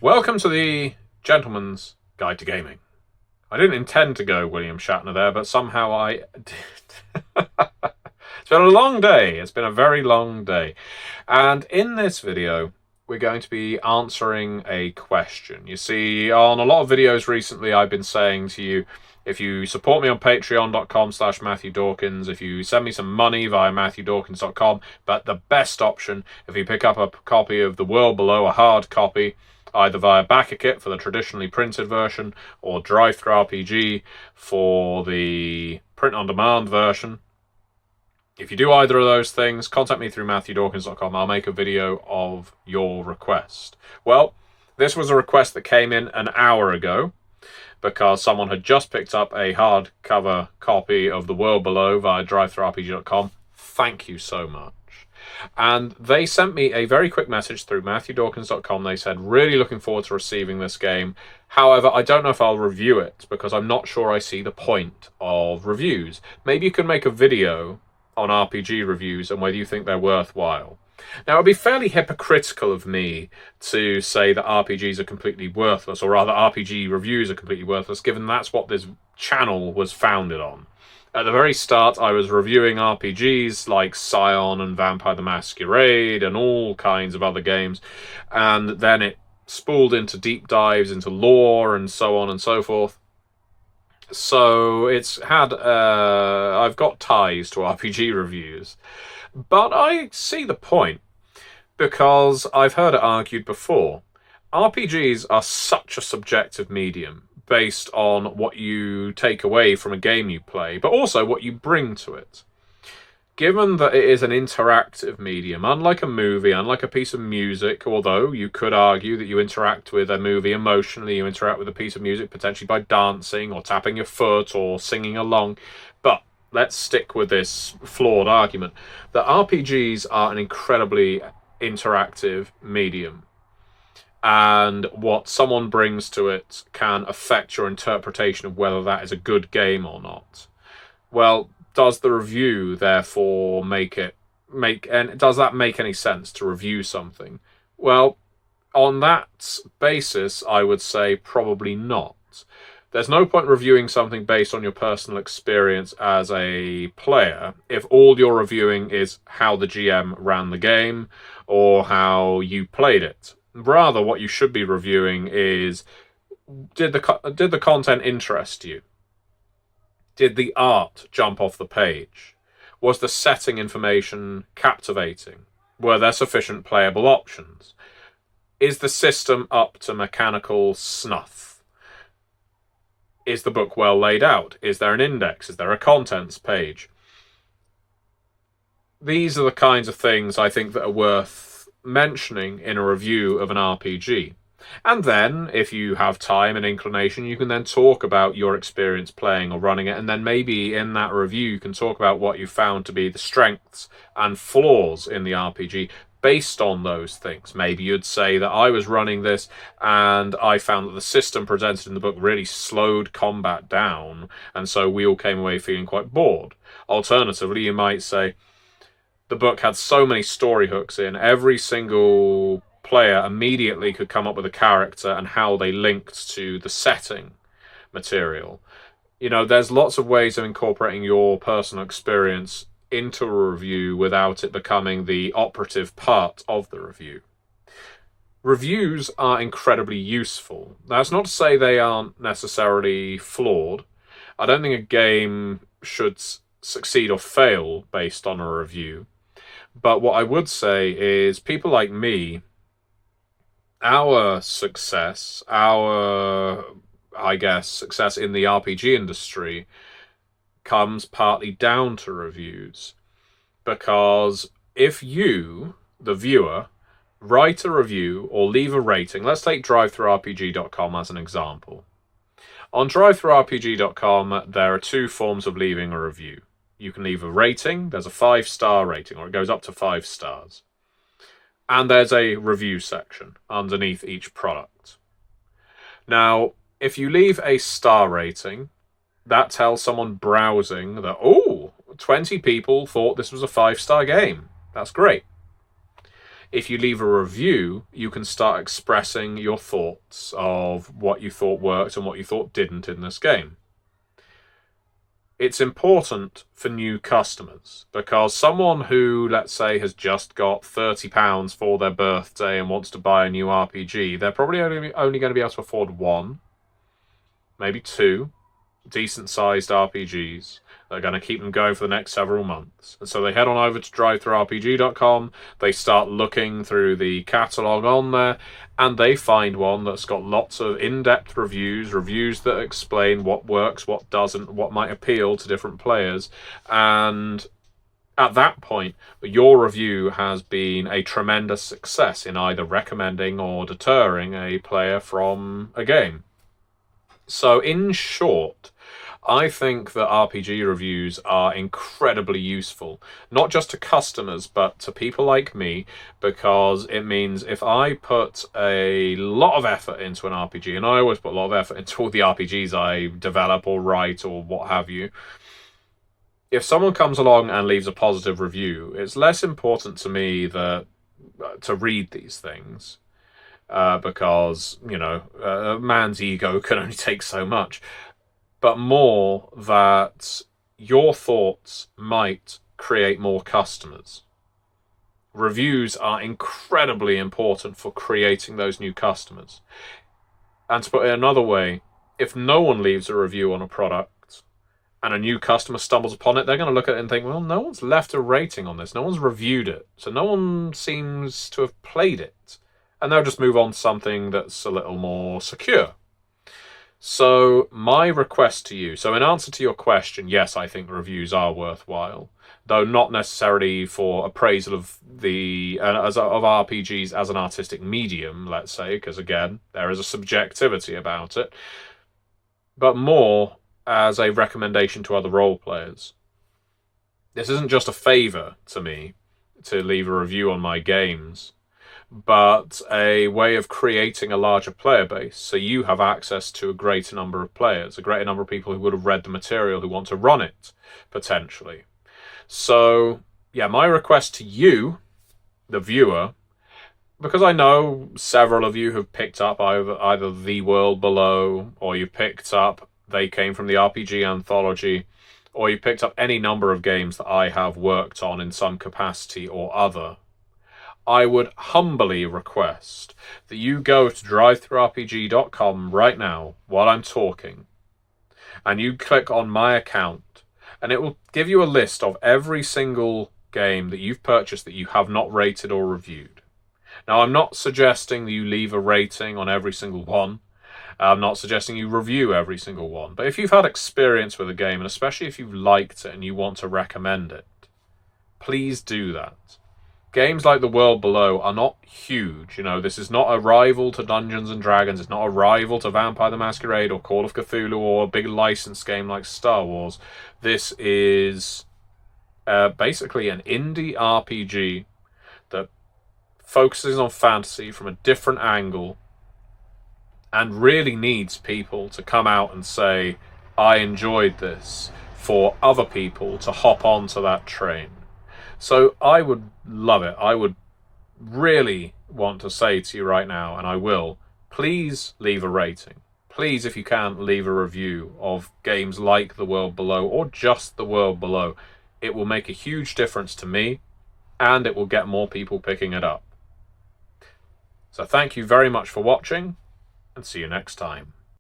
Welcome to the Gentleman's Guide to Gaming. I didn't intend to go William Shatner there, but somehow I did. It's been a long day. It's been a very long day. And in this video, we're going to be answering a question. You see, on a lot of videos recently, I've been saying to you, if you support me on patreon.com/Matthew Dawkins, if you send me some money via MatthewDawkins.com, but the best option, if you pick up a copy of The World Below, a hard copy, either via BackerKit for the traditionally printed version or DriveThruRPG for the print-on-demand version. If you do either of those things, contact me through MatthewDawkins.com. I'll make a video of your request. Well, this was a request that came in an hour ago because someone had just picked up a hardcover copy of The World Below via DriveThruRPG.com. Thank you so much. And they sent me a very quick message through MatthewDawkins.com. They said, really looking forward to receiving this game. However, I don't know if I'll review it because I'm not sure I see the point of reviews. Maybe you can make a video on RPG reviews and whether you think they're worthwhile. Now, it would be fairly hypocritical of me to say that RPGs are completely worthless, or rather RPG reviews are completely worthless, given that's what this channel was founded on. At the very start, I was reviewing RPGs like Scion and Vampire the Masquerade and all kinds of other games, and then it spooled into deep dives into lore and so on and so forth. So it's had, I've got ties to RPG reviews, but I see the point, because I've heard it argued before. RPGs are such a subjective medium, based on what you take away from a game you play, but also what you bring to it. Given that it is an interactive medium, unlike a movie, unlike a piece of music, although you could argue that you interact with a movie emotionally, you interact with a piece of music potentially by dancing or tapping your foot or singing along, but let's stick with this flawed argument that RPGs are an incredibly interactive medium. And what someone brings to it can affect your interpretation of whether that is a good game or not. Well, does the review therefore does that make any sense to review something? Well, on that basis, I would say probably not. There's no point reviewing something based on your personal experience as a player if all you're reviewing is how the GM ran the game or how you played it. Rather, what you should be reviewing is, did the content interest you? Did the art jump off the page? Was the setting information captivating? Were there sufficient playable options? Is the system up to mechanical snuff? Is the book well laid out? Is there an index? Is there a contents page? These are the kinds of things I think that are worth mentioning in a review of an RPG. And then, if you have time and inclination, you can then talk about your experience playing or running it, and then maybe in that review you can talk about what you found to be the strengths and flaws in the RPG based on those things. Maybe you'd say that I was running this and I found that the system presented in the book really slowed combat down, and so we all came away feeling quite bored. Alternatively, you might say, the book had so many story hooks in, every single player immediately could come up with a character and how they linked to the setting material. You know, there's lots of ways of incorporating your personal experience into a review without it becoming the operative part of the review. Reviews are incredibly useful. That's not to say they aren't necessarily flawed. I don't think a game should succeed or fail based on a review. But what I would say is people like me, our success, success in the RPG industry comes partly down to reviews. Because if you, the viewer, write a review or leave a rating, let's take DriveThruRPG.com as an example. On DriveThruRPG.com, there are two forms of leaving a review. You can leave a rating, there's a 5-star rating, or it goes up to 5 stars. And there's a review section underneath each product. Now, if you leave a star rating, that tells someone browsing that, 20 people thought this was a 5-star game. That's great. if you leave a review, you can start expressing your thoughts of what you thought worked and what you thought didn't in this game. It's important for new customers because someone who, let's say, has just got £30 for their birthday and wants to buy a new RPG, they're probably only going to be able to afford one, maybe two decent-sized RPGs that are going to keep them going for the next several months. And so they head on over to drivethroughrpg.com, they start looking through the catalogue on there, and they find one that's got lots of in-depth reviews that explain what works, what doesn't, what might appeal to different players. And at that point, your review has been a tremendous success in either recommending or deterring a player from a game. So in short, I think that RPG reviews are incredibly useful, not just to customers, but to people like me, because it means if I put a lot of effort into an RPG, and I always put a lot of effort into all the RPGs I develop or write or what have you, if someone comes along and leaves a positive review, it's less important to me to read these things. Because, a man's ego can only take so much. But more that your thoughts might create more customers. Reviews are incredibly important for creating those new customers. And to put it another way, if no one leaves a review on a product and a new customer stumbles upon it, they're going to look at it and think, well, no one's left a rating on this. No one's reviewed it. So no one seems to have played it. And they'll just move on to something that's a little more secure. So my request to you, so in answer to your question, yes, I think reviews are worthwhile, though not necessarily for appraisal of of RPGs as an artistic medium, let's say, because again, there is a subjectivity about it, but more as a recommendation to other role players. This isn't just a favour to me to leave a review on my games, but a way of creating a larger player base, so you have access to a greater number of players, a greater number of people who would have read the material, who want to run it, potentially. So, yeah, my request to you, the viewer, because I know several of you have picked up either The World Below, or you picked up They Came from the RPG Anthology, or you picked up any number of games that I have worked on in some capacity or other, I would humbly request that you go to drivethroughrpg.com right now while I'm talking, and you click on my account, and it will give you a list of every single game that you've purchased that you have not rated or reviewed. Now, I'm not suggesting that you leave a rating on every single one. I'm not suggesting you review every single one. But if you've had experience with a game, and especially if you've liked it and you want to recommend it, please do that. Games like The World Below are not huge. This is not a rival to Dungeons & Dragons. It's not a rival to Vampire the Masquerade or Call of Cthulhu or a big licensed game like Star Wars. This is basically an indie RPG that focuses on fantasy from a different angle and really needs people to come out and say, I enjoyed this, for other people to hop onto that train. So I would love it. I would really want to say to you right now, and I will, please leave a rating. Please, if you can, leave a review of games like The World Below or just The World Below. It will make a huge difference to me, and it will get more people picking it up. So thank you very much for watching, and see you next time.